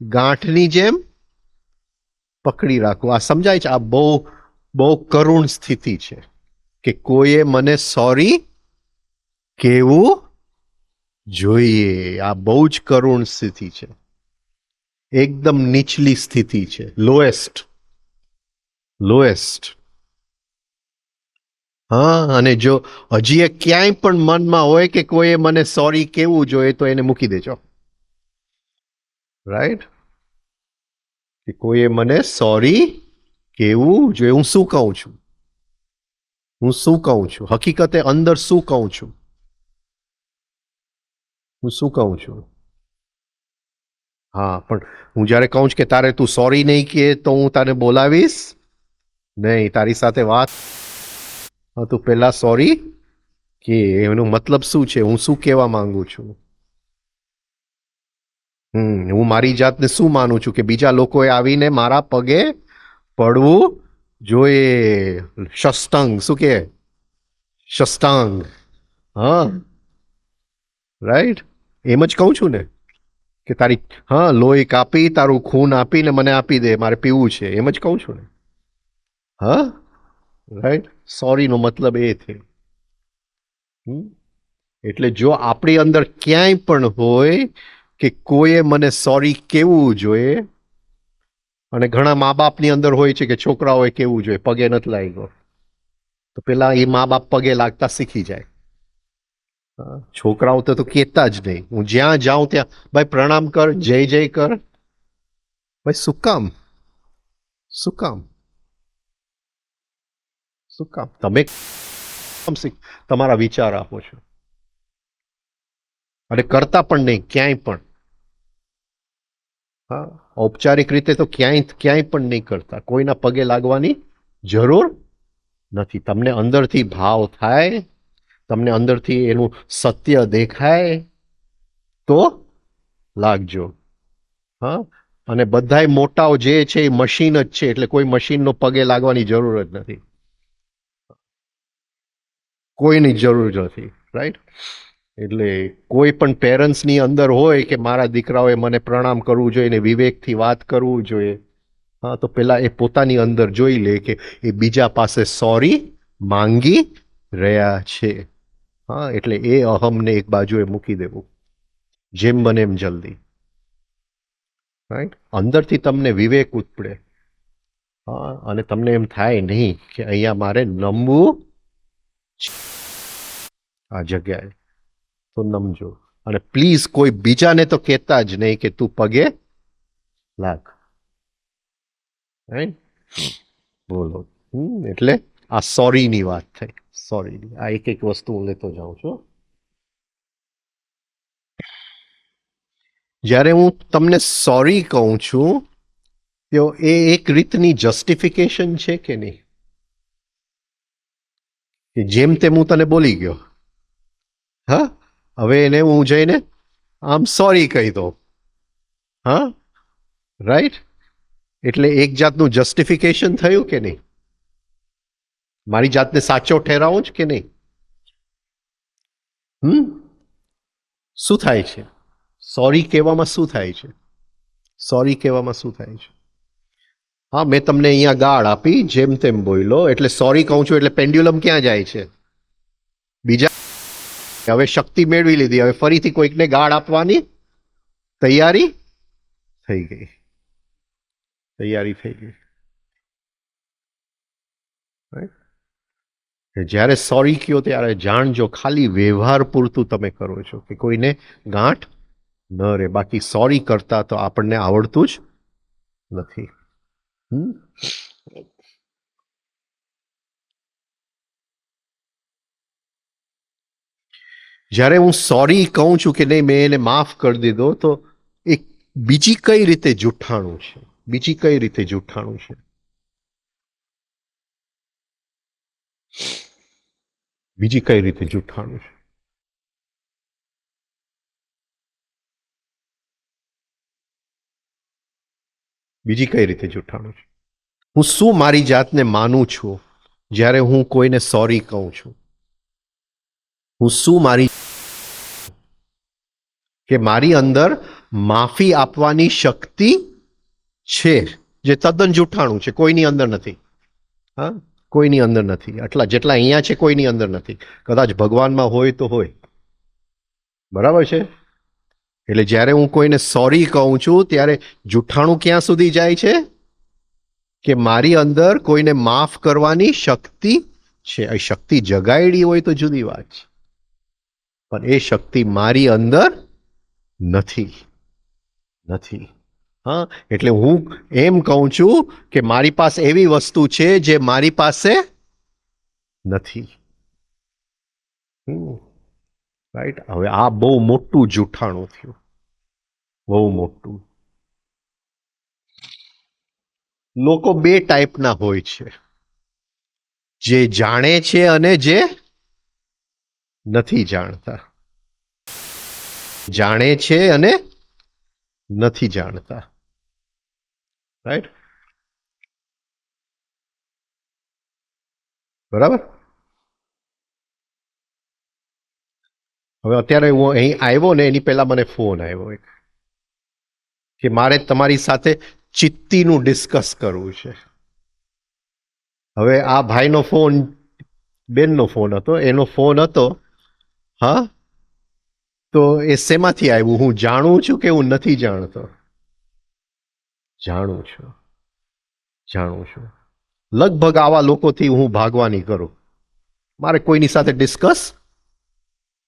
ગાંઠની જેમ પકડી રાખવું. આ સમજાય છે? આ બહુ બહુ કરુણ સ્થિતિ છે કે કોઈએ મને સોરી કહેવું જોઈએ. આ બહુ જ કરુણ સ્થિતિ છે, એકદમ નીચલી સ્થિતિ છે, લોએસ્ટ. હા, અને જો હજી એ ક્યાંય પણ મનમાં હોય કે કોઈએ મને સોરી કહેવું જોઈએ તો એને મૂકી દેજો. રાઈટ? કે કોઈએ મને સોરી કહેવું જોઈએ. હું શું કહું છું? હકીકતે અંદર શું કહું છું? હું શું કહું છું? હા, પણ હું જ્યારે કહું છું કે તારે તું સોરી નહીં કહે તો હું તને બોલાવીશ નહીં, તારી સાથે વાત. તું પહેલા સોરી કે એનો મતલબ શું છે? હું શું કહેવા માંગુ છું? હું મારી જાતને શું માનું છું કે બીજા લોકોએ આવીને મારા પગે પડવું જોઈએ. શસ્તંગ શું કે? શસ્તાંગ. હા, રાઈટ. એમ જ કહું છું ને કે તારી લોહી કાપી તારું ખૂન આપીને મને આપી દે, મારે પીવું છે, એમ જ કહું છું ને. હા, રાઈટ. સોરીનો મતલબ એ છે. એટલે જો આપણી અંદર ક્યાંય પણ હોય કે કોઈએ મને સોરી કહેવું જોઈએ, અને ઘણા મા બાપની અંદર હોય છે કે છોકરાઓએ કહેવું જોઈએ, પગે નથી લાગ્યો તો પેલા એ મા બાપ પગે લાગતા શીખી જાય. છોકરાઓ તો કહેતા જ નહીં. હું જ્યાં જાઉં ત્યાં ભાઈ પ્રણામ કર, જય જય કર. ભાઈ શું કામ? તમે તમારા વિચાર આપો છો અને કરતા પણ નહીં ક્યાંય પણ. હા, ઔપચારિક રીતે તો ક્યાંય પણ નહીં કરતા. કોઈના પગે લાગવાની જરૂર નથી. તમને અંદરથી ભાવ થાય, તમને અંદરથી એનું સત્ય દેખાય તો લાગજો. હા, અને બધાય મોટાઓ જે છે એ મશીન જ છે, એટલે કોઈ મશીનનો પગે લાગવાની જરૂર જ નથી. કોઈની જરૂર નથી. રાઈટ? એટલે કોઈ પણ પેરેન્ટ્સની અંદર હોય કે મારા દીકરાઓએ મને પ્રણામ કરવું જોઈએ ને વિવેકથી વાત કરવું જોઈએ, હા, તો પેલા એ પોતાની અંદર જોઈ લે કે એ બીજા પાસે સોરી માંગી રહ્યા છે. હા, એટલે એ અહમને એક બાજુએ મૂકી દેવું જેમ બને એમ જલ્દી. રાઈટ? અંદરથી તમને વિવેક ઉતપડે. હા, અને તમને એમ થાય નહીં કે અહીંયા મારે નમવું આ જગ્યાએ, તો નમજો. અને પ્લીઝ કોઈ બીજાને તો કહેતા જ નહીં કે તું પગે લાગ. રાઈટ? બોલો. એટલે આ સોરીની વાત થઈ. સોરીની આ એક વસ્તુ હું લેતો જાઉં છું. જ્યારે હું તમને સોરી કહું છું તો એ એક રીતની જસ્ટિફિકેશન છે કે નહીં? કે જેમ તેમ હું તને બોલી ગયો, હા, હવે એને હું જઈને આમ સોરી કહી દઉં. હા, રાઈટ? એટલે એક જાતનું જસ્ટિફિકેશન થયું કે નહીં? મારી જાતને સાચો ઠેરાવું જ કે નહીં? શું થાય છે? સોરી કહેવામાં શું થાય છે? હા, મેં તમને અહીંયા ગાળ આપી, જેમ તેમ બોલ્યો, એટલે સોરી કહું છું, એટલે પેન્ડ્યુલમ ક્યાં જાય છે? બીજા. હવે શક્તિ મેળવી લીધી, હવે ફરીથી કોઈકને ગાળ આપવાની તૈયારી થઈ ગઈ. જ્યારે સોરી કહો ત્યારે જાણજો ખાલી વ્યવહાર પૂરતું તમે કરો છો કે કોઈને ગાંઠ ન રહે. બાકી સોરી કરતા તો આપણને આવડતું જ નથી. જ્યારે હું સોરી કહું છું કે નહીં મેં એને માફ કરી દીધો, તો એક બીજી કઈ રીતે જૂઠાણું છે? બીજી કઈ રીતે જૂઠાણું છે? બીજી કઈ રીતે જૂઠાણું છે? બીજી કઈ રીતે જૂઠાણું છે? હું શું મારી જાતને માનું છું જ્યારે હું કોઈને સોરી કહું છું? હું શું મારી કે મારી અંદર માફી આપવાની શક્તિ છે, જે તદ્દન જૂઠાણું છે, કોઈની અંદર નથી. હા, કોઈની અંદર નથી. આટલા જેટલા અહીંયા છે કોઈની અંદર નથી. કદાચ ભગવાનમાં હોય તો હોય. બરાબર છે? એટલે જ્યારે હું કોઈને સોરી કહું છું ત્યારે જૂઠાણું ક્યાં સુધી જાય છે કે મારી અંદર કોઈને માફ કરવાની શક્તિ છે. એ શક્તિ જગાયેલી હોય તો જુદી વાત છે, પણ એ શક્તિ મારી અંદર નથી. હા, એટલે હું એમ કહું છું કે મારી પાસે એવી વસ્તુ છે જે મારી પાસે નથી. રાઈટ? હવે આ બહુ મોટું જૂઠાણું થયું, બહુ મોટું. લોકો બે ટાઈપના હોય છે, જે જાણે છે અને જે નથી જાણતા. જાણે છે અને નથી જાણતા. રાઈટ? બરાબર? હવે અત્યારે હું અહીં આવ્યો ને એની પહેલા મને ફોન આવ્યો એક કે મારે તમારી સાથે ચિત્તીનું ડિસ્કસ કરવું છે. હવે આ ભાઈનો ફોન બેનનો ફોન હતો, એનો ફોન હતો. હા, તો એ શેમાંથી આવ્યું? હું જાણું છું કે હું નથી જાણતો? જાણું છું. લગભગ આવા લોકોથી હું ભાગવાની કરું. મારે કોઈની સાથે ડિસ્કસ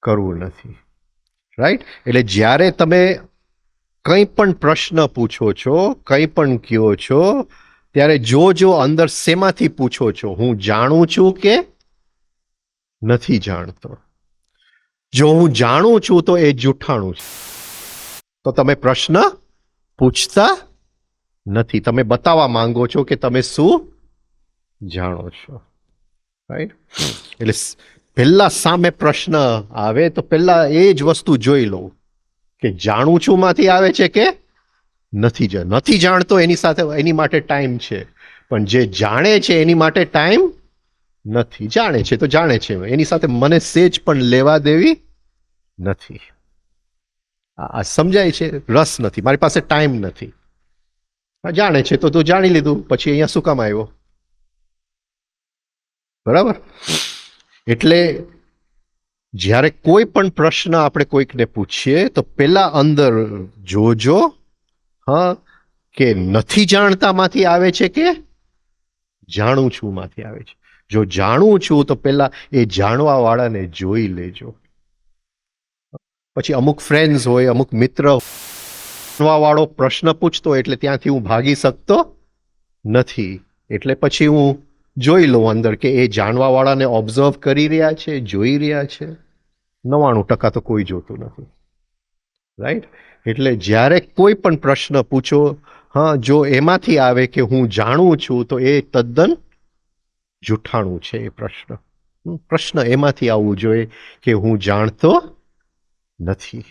કરવું નથી. રાઈટ? એટલે જ્યારે તમે કંઈ પણ પ્રશ્ન પૂછો છો, કંઈ પણ કહો છો, ત્યારે જો અંદર શેમાંથી પૂછો છો? હું જાણું છું કે નથી જાણતો? જો હું જાણું છું તો એ જૂઠાણું છે. તો તમે પ્રશ્ન પૂછતા નથી. તમે બતાવવા માંગો છો કે તમે શું જાણો છો. રાઈટ? એટલે પહેલા સામે પ્રશ્ન આવે તો પહેલા એ જ વસ્તુ જોઈ લઉં કે જાણું છું માંથી આવે છે કે નથી જાણતો. એની સાથે એની માટે ટાઈમ છે, પણ જે જાણે છે એની માટે ટાઈમ નથી. જાણે છે તો જાણે છે, એની સાથે મને સેજ પણ લેવા દેવી નથી. આ સમજાય છે? રસ નથી, મારી પાસે ટાઈમ નથી. જાણે છે તો જાણી લીધું, પછી અહીંયા શું કામ આવ્યો? બરાબર? એટલે જ્યારે કોઈ પણ પ્રશ્ન આપણે કોઈકને પૂછીએ તો પેલા અંદર જોજો, હા, કે નથી જાણતામાંથી આવે છે કે જાણું છું માંથી આવે છે. જો જાણું છું તો પેલા એ જાણવા વાળાને જોઈ લેજો. પછી અમુક ફ્રેન્ડ્સ હોય, અમુક મિત્ર વાળો પ્રશ્ન પૂછતો એટલે ત્યાંથી હું ભાગી શકતો નથી. એટલે પછી હું જોઈ લઉં અંદર કે એ જાણવા વાળાને ઓબ્ઝર્વ કરી રહ્યા છે, જોઈ રહ્યા છે. 99% તો કોઈ જોતું નથી. રાઈટ? એટલે જ્યારે કોઈ પણ પ્રશ્ન પૂછો, હા, જો એમાંથી આવે કે હું જાણું છું તો એ તદ્દન જૂઠાણું છે. એ પ્રશ્ન એમાંથી આવવું જોઈએ કે હું જાણતો નથી.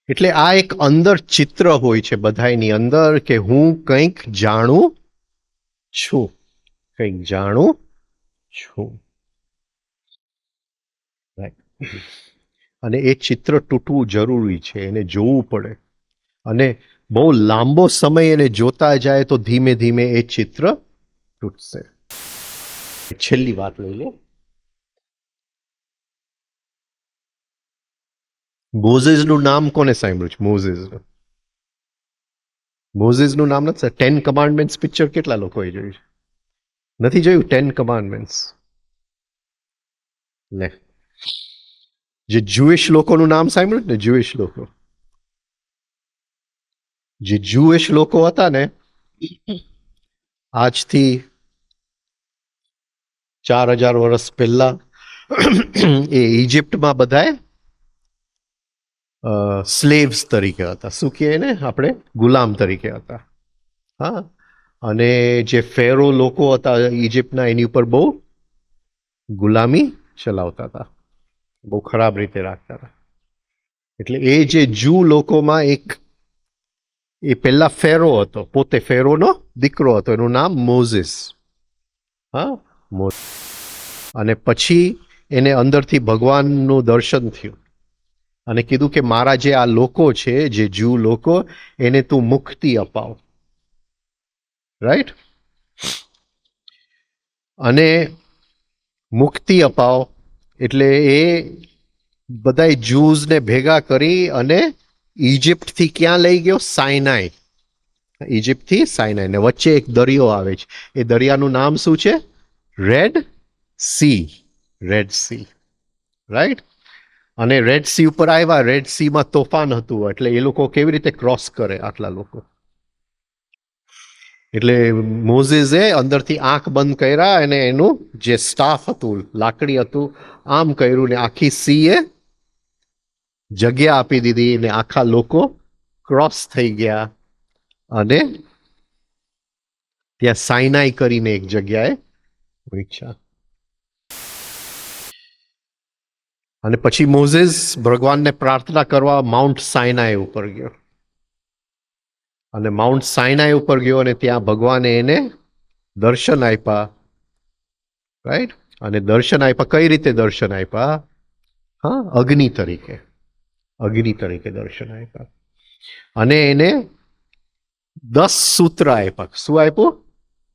એટલે આ એક અંદર ચિત્ર હોય છે બધાની અંદર કે હું કંઈક જાણું છું. અને એ ચિત્ર તૂટવું જરૂરી છે, એને જોવું પડે. અને બહુ લાંબો સમય એને જોતા જાય તો ધીમે ધીમે એ ચિત્ર તૂટશે. છેલ્લી વાત લઈ લે. મોઝેસનું નામ કોને સાંભળ્યું છે? મોઝેસનું નામ નથી. 10 કમાન્ડમેન્ટ્સ પિક્ચર કેટલા લોકોએ જોયું છે? નથી જોયું 10 કમાન્ડમેન્ટ્સ? લે, જે જ્યુઇશ લોકોનું નામ સાંભળ્યું ને? જે જ્યુઇશ લોકો હતા ને, આજથી 4000 વર્ષ પહેલા એ ઇજિપ્તમાં બધાએ સ્લેવ્સ તરીકે હતા. શું કહે ને આપણે? ગુલામ તરીકે હતા. હા, અને જે ફેરો લોકો હતા ઇજિપ્તના, એની ઉપર બહુ ગુલામી ચલાવતા હતા, બહુ ખરાબ રીતે રાખતા હતા. એટલે એ જે જૂ લોકોમાં એક એ પહેલા ફેરો હતો, પોતે ફેરોનો દીકરો હતો, એનું નામ મોઝેસ. હા, અને પછી એને અંદરથી ભગવાનનું દર્શન થયું. અને કીધું કે મારા જે આ લોકો છે, જે જૂ લોકો, એને તું મુક્તિ અપાવ. રાઈટ? અને મુક્તિ અપાવ એટલે એ બધાય જૂઝને ભેગા કરી અને ઇજિપ્તથી ક્યાં લઈ ગયો? સાયનાઈ. ઇજિપ્તથી સાયનાઈ. ને વચ્ચે એક દરિયો આવે છે. એ દરિયાનું નામ શું છે? Red C. Red C. Right? અને રેડ સી ઉપર આવ્યા. રેડ સીમાં તોફાન હતું, એટલે એ લોકો કેવી રીતે ક્રોસ કરે આટલા લોકો? એટલે મોઝેસે અંદરથી આંખ બંધ કર્યા અને એનું જે સ્ટાફ હતું, લાકડી હતું, આમ કર્યું ને આખી સીએ જગ્યા આપી દીધી ને આખા લોકો ક્રોસ થઈ ગયા અને ત્યાં સાયનાઈ કરીને એક જગ્યાએ પહોંચ્યા. અને પછી મોઝેસ ભગવાનને પ્રાર્થના કરવા માઉન્ટ સાયનાઈ ઉપર ગયો. અને માઉન્ટ સાયનાઈ ઉપર ગયો અને ત્યાં ભગવાને એને દર્શન આપ્યા. રાઈટ? અને દર્શન આપ્યા. કઈ રીતે દર્શન આપ્યા? હા, અગ્નિ તરીકે. અગ્નિ તરીકે દર્શન આપ્યા. અને એને 10 સૂત્ર આપ્યા. શું આપ્યું?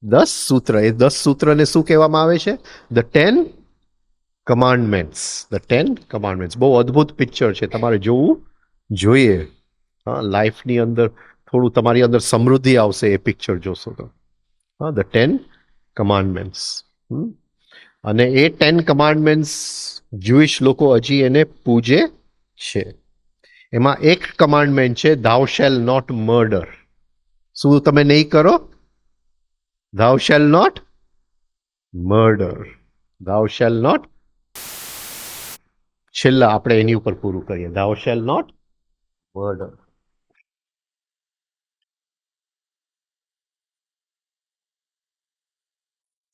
10 સૂત્ર. એ 10 સૂત્રને શું કહેવામાં આવે છે? The 10 commandments. The 10 commandments. બહુ અદ્ભુત પિક્ચર છે, તમારે જોવું જોઈએ. હા, લાઈફની અંદર થોડું તમારી અંદર સમૃદ્ધિ આવશે એ પિક્ચર જોશો તો. હા, ધ 10 કમાન્ડમેન્ટ્સ. અને એ 10 કમાન્ડમેન્ટ્સ જ્યુઇશ લોકો હજી એને પૂજે છે. એમાં એક કમાન્ડમેન્ટ છે, thou shall not murder. શું તમે નહીં કરો? thou shall not murder. thou shall not. છેલ્લા આપણે એની ઉપર પૂરું કરીએ. thou shall not murder.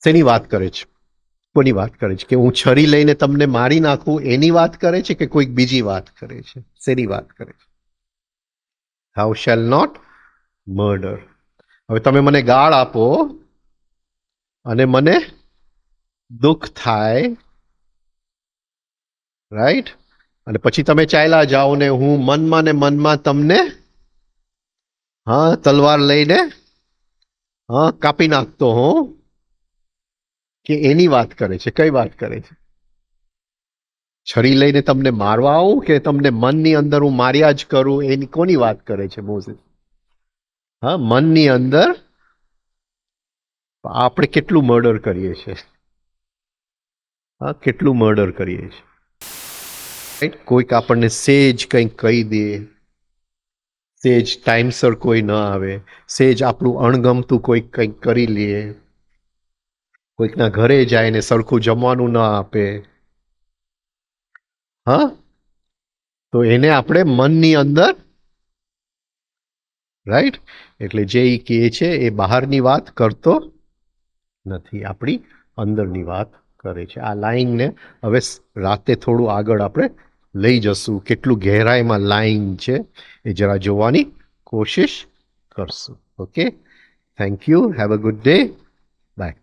શેની વાત કરે છે? કોની વાત કરે છે? કે હું છરી લઈને તમને મારી નાખું એની વાત કરે છે કે કોઈક બીજી વાત કરે છે? શેની વાત કરે છે? thou shall not murder. હવે તમે મને ગાળ આપો અને મને દુઃખ થાય, રાઈટ? અને પછી તમે ચાલ્યા જાઓ ને હું મનમાં ને મનમાં તમને હા તલવાર લઈને હા કાપી નાખતો હું, કે એની વાત કરે છે? કઈ વાત કરે છે? છરી લઈને તમને મારવા આવું કે તમને મનની અંદર હું માર્યા જ કરું, એની કોની વાત કરે છે મોઝેસ? હા, મનની અંદર આપણે કેટલું મર્ડર કરીએ છીએ? હા, કેટલું મર્ડર કરીએ છીએ? રાઈટ? કોઈક આપણને સેજ કંઈક કહી દે, સેજ ટાઈમસર કોઈ ન આવે, સેજ આપણું અણગમતું કોઈક કંઈક કરી લે, કોઈકના ઘરે જાય ને સરખું જમવાનું ન આપે, હા, તો એને આપણે મનની અંદર, રાઈટ? એટલે જે કહે છે એ બહારની વાત કરતો નથી, આપણી અંદરની વાત કરે છે. આ લાઈનને હવે રાતે થોડું આગળ આપણે લઈ જશું. કેટલું ગહેરાઈમાં લાઈન છે એ જરા જોવાની કોશિશ કરશું. Okay, thank you. Have a good day. By.